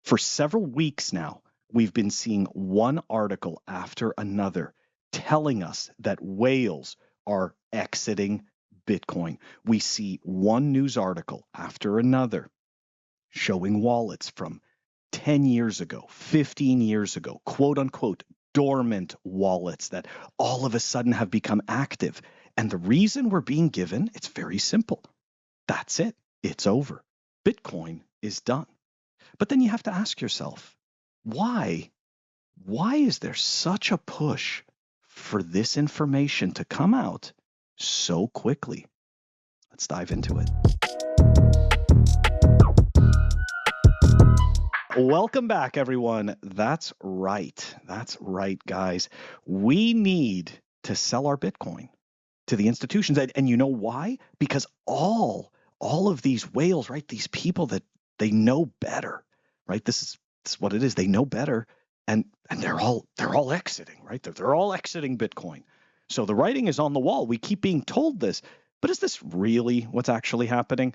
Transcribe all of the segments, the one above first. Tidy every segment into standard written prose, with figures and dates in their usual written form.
For several weeks now, we've been seeing one article after another telling us that whales are exiting Bitcoin. We see one news article after another showing wallets from 10 years ago, 15 years ago, quote unquote, dormant wallets that all of a sudden have become active. And the reason we're being given, it's very simple. That's it. It's over. Bitcoin is done. But then you have to ask yourself, why? Why is there such a push for this information to come out so quickly? Let's dive into it. Welcome back, everyone. That's right. That's right, guys. We need to sell our Bitcoin to the institutions. And you know why? Because all of these whales, right? These people that they know better, right? This is what it is. They know better, and they're all exiting, right? They're all exiting Bitcoin. So the writing is on the wall. We keep being told this, but is this really what's actually happening?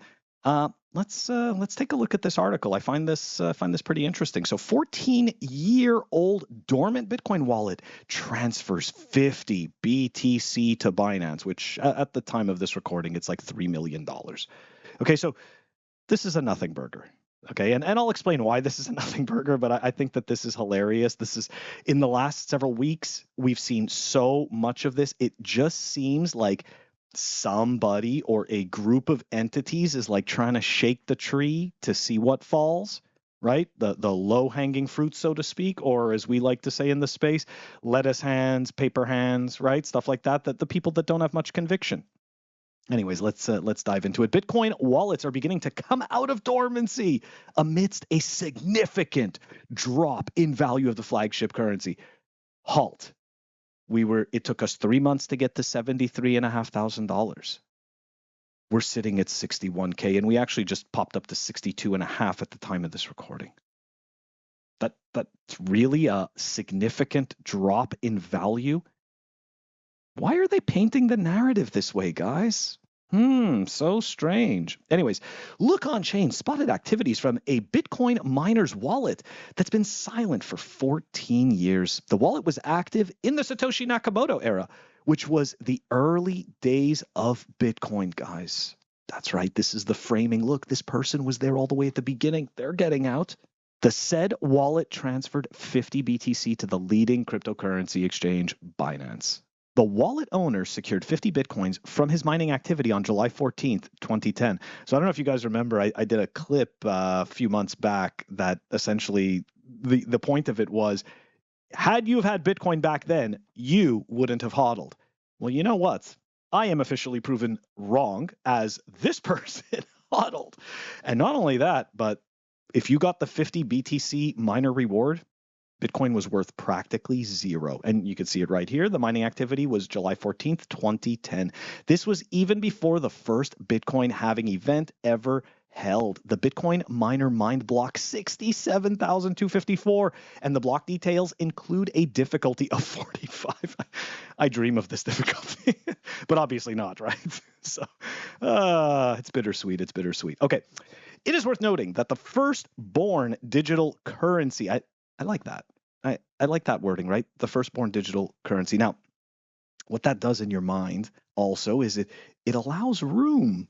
Let's take a look at this article. I find this pretty interesting. So 14-year-old dormant Bitcoin wallet transfers 50 BTC to Binance, which at the time of this recording, it's like $3 million. Okay, so this is a nothing burger. Okay, and I'll explain why this is a nothing burger, but I think that this is hilarious. This is, in the last several weeks, we've seen so much of this. It just seems like somebody or a group of entities is like trying to shake the tree to see what falls, right? The low-hanging fruit, so to speak, or as we like to say in the space, lettuce hands, paper hands, right? Stuff like that, the people that don't have much conviction. Anyways, let's dive into it. Bitcoin wallets are beginning to come out of dormancy amidst a significant drop in value of the flagship currency. Halt. It took us 3 months to get to $73,500. We're sitting at 61K, and we actually just popped up to 62.5 at the time of this recording. That's really a significant drop in value. Why are they painting the narrative this way, guys? So strange. Anyways, Look on Chain spotted activities from a Bitcoin miner's wallet that's been silent for 14 years. The wallet was active in the Satoshi Nakamoto era, which was the early days of Bitcoin, guys. That's right. This is the framing. Look, this person was there all the way at the beginning. They're getting out. The said wallet transferred 50 BTC to the leading cryptocurrency exchange, Binance. The wallet owner secured 50 Bitcoins from his mining activity on July 14th, 2010. So I don't know if you guys remember, I did a clip a few months back that essentially the point of it was, had you have had Bitcoin back then, you wouldn't have hodled. Well, you know what? I am officially proven wrong, as this person hodled. And not only that, but if you got the 50 BTC miner reward, Bitcoin was worth practically zero. And you can see it right here. The mining activity was July 14th, 2010. This was even before the first Bitcoin halving event ever held. The Bitcoin miner mined block 67,254, and the block details include a difficulty of 45. I dream of this difficulty, but obviously not, right? So it's bittersweet. It's bittersweet. Okay. It is worth noting that the firstborn digital currency, I like that. I like that wording, right? The firstborn digital currency. Now, what that does in your mind also is it allows room,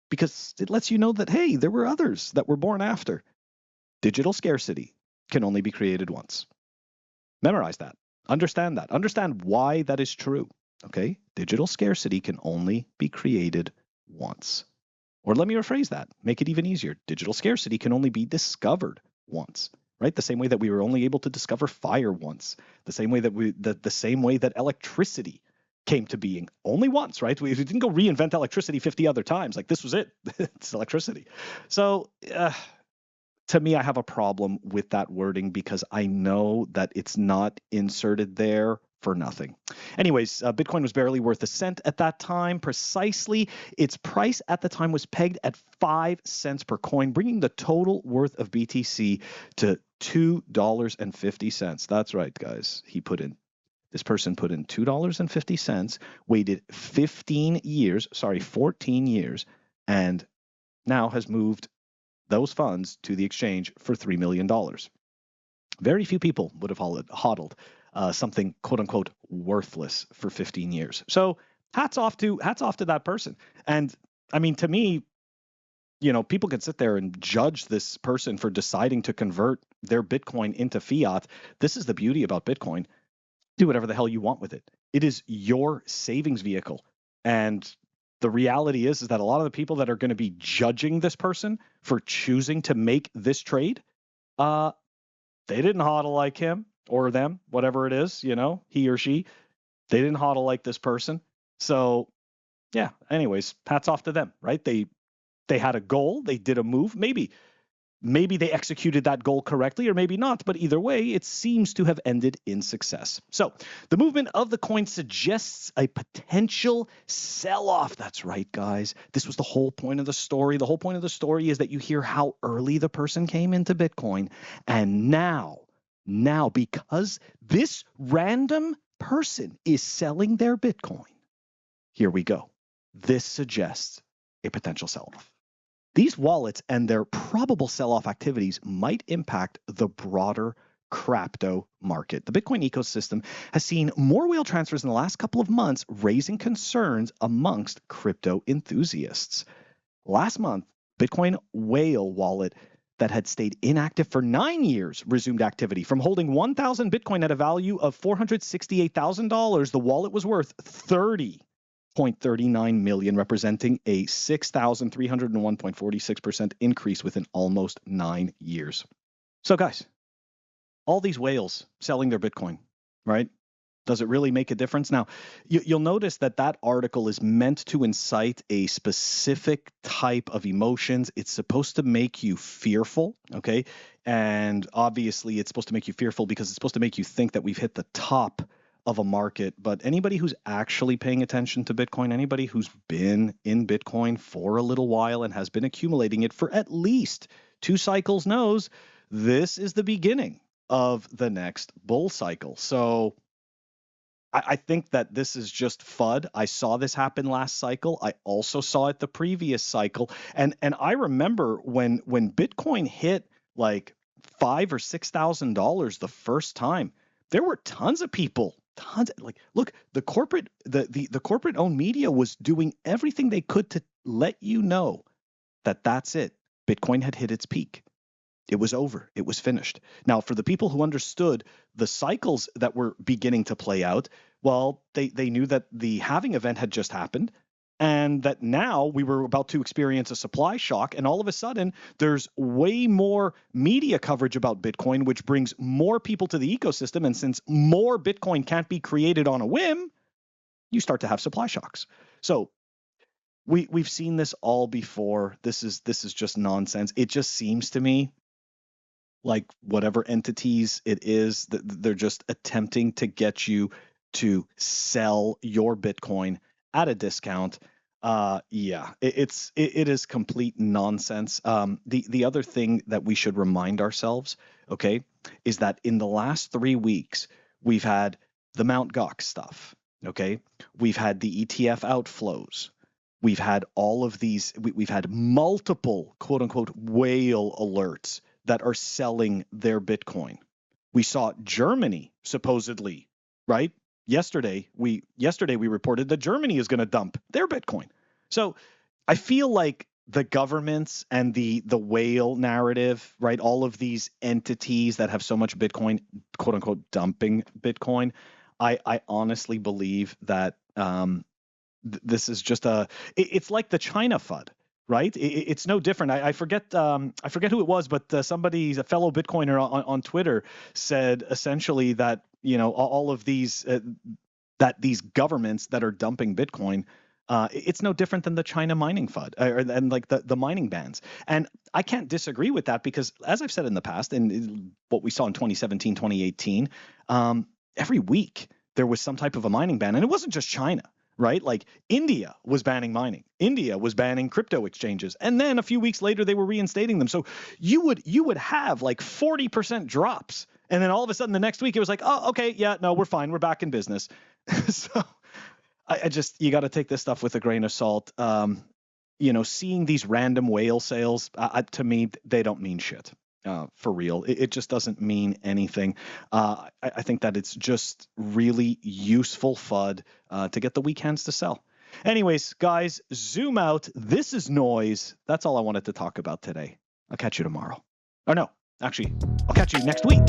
because it lets you know that, hey, there were others that were born after. Digital scarcity can only be created once. Memorize that. Understand that. Understand why that is true, okay? Digital scarcity can only be created once. Or let me rephrase that. Make it even easier. Digital scarcity can only be discovered once. Right? The same way that we were only able to discover fire once, the same way that the same way that electricity came to being only once, right? We didn't go reinvent electricity 50 other times. Like, this was it. It's electricity. So to me, I have a problem with that wording, because I know that it's not inserted there for nothing. Anyways, Bitcoin was barely worth a cent at that time. Precisely, its price at the time was pegged at 5 cents per coin, bringing the total worth of BTC to $2.50. That's right, guys. This person put in $2.50, waited 14 years, and now has moved those funds to the exchange for $3 million. Very few people would have hodled something quote unquote worthless for 15 years. So hats off to that person. And I mean, to me, people can sit there and judge this person for deciding to convert their Bitcoin into fiat. This is the beauty about Bitcoin. Do whatever the hell you want with it. It is your savings vehicle. And the reality is that a lot of the people that are going to be judging this person for choosing to make this trade, they didn't hodl like him or them, whatever it is, he or she. They didn't hodl like this person. So, yeah, anyways, hats off to them, right? They had a goal, they did a move, maybe they executed that goal correctly or maybe not, but either way, it seems to have ended in success. So the movement of the coin suggests a potential sell-off. That's right, guys. This was the whole point of the story. The whole point of the story is that you hear how early the person came into Bitcoin, and now, because this random person is selling their Bitcoin, here we go. This suggests a potential sell-off. These wallets and their probable sell-off activities might impact the broader crypto market. The Bitcoin ecosystem has seen more whale transfers in the last couple of months, raising concerns amongst crypto enthusiasts. Last month, Bitcoin whale wallet that had stayed inactive for 9 years resumed activity. From holding 1,000 Bitcoin at a value of $468,000, the wallet was worth $30.39 million, representing a 6,301.46% increase within almost 9 years. So guys, all these whales selling their Bitcoin, right? Does it really make a difference? Now, you'll notice that article is meant to incite a specific type of emotions. It's supposed to make you fearful, okay? And obviously, it's supposed to make you fearful because it's supposed to make you think that we've hit the top of a market. But anybody who's actually paying attention to Bitcoin, anybody who's been in Bitcoin for a little while and has been accumulating it for at least 2 cycles knows this is the beginning of the next bull cycle. So I think that this is just FUD. I saw this happen last cycle. I also saw it the previous cycle. And I remember when Bitcoin hit like $5,000 or $6,000 the first time, there were tons of people. Look, the corporate owned media was doing everything they could to let you know that that's it. Bitcoin had hit its peak. It was over. It was finished. Now, for the people who understood the cycles that were beginning to play out, well, they knew that the halving event had just happened and that now we were about to experience a supply shock. And all of a sudden, there's way more media coverage about Bitcoin, which brings more people to the ecosystem. And since more Bitcoin can't be created on a whim, you start to have supply shocks. So we've seen this all before. This is just nonsense. It just seems to me like whatever entities it is, they're just attempting to get you to sell your Bitcoin at a discount. It is complete nonsense. The other thing that we should remind ourselves, okay, is that in the last 3 weeks, we've had the Mt. Gox stuff, okay? We've had the ETF outflows. We've had all of these, we've had multiple quote unquote whale alerts that are selling their Bitcoin. We saw Germany supposedly, right? Yesterday we reported that Germany is going to dump their Bitcoin. So I feel like the governments and the whale narrative, right? All of these entities that have so much Bitcoin, quote unquote, dumping Bitcoin. I honestly believe that this is just it's like the China FUD. Right? It's no different. I forget who it was, but somebody, a fellow Bitcoiner on Twitter, said essentially that all of these that these governments that are dumping Bitcoin, it's no different than the China mining FUD and like the mining bans. And I can't disagree with that because, as I've said in the past, and what we saw in 2017, 2018, every week there was some type of a mining ban, and it wasn't just China. Right? Like India was banning mining. India was banning crypto exchanges. And then a few weeks later, they were reinstating them. So you would have like 40% drops. And then all of a sudden the next week it was like, oh, okay, yeah, no, we're fine. We're back in business. So I just, you got to take this stuff with a grain of salt. seeing these random whale sales, to me, they don't mean shit. For real, it just doesn't mean anything. I think that it's just really useful FUD to get the weekends to sell. Anyways, guys, zoom out. This is noise. That's all I wanted to talk about today. I'll catch you tomorrow. Or no, actually, I'll catch you next week.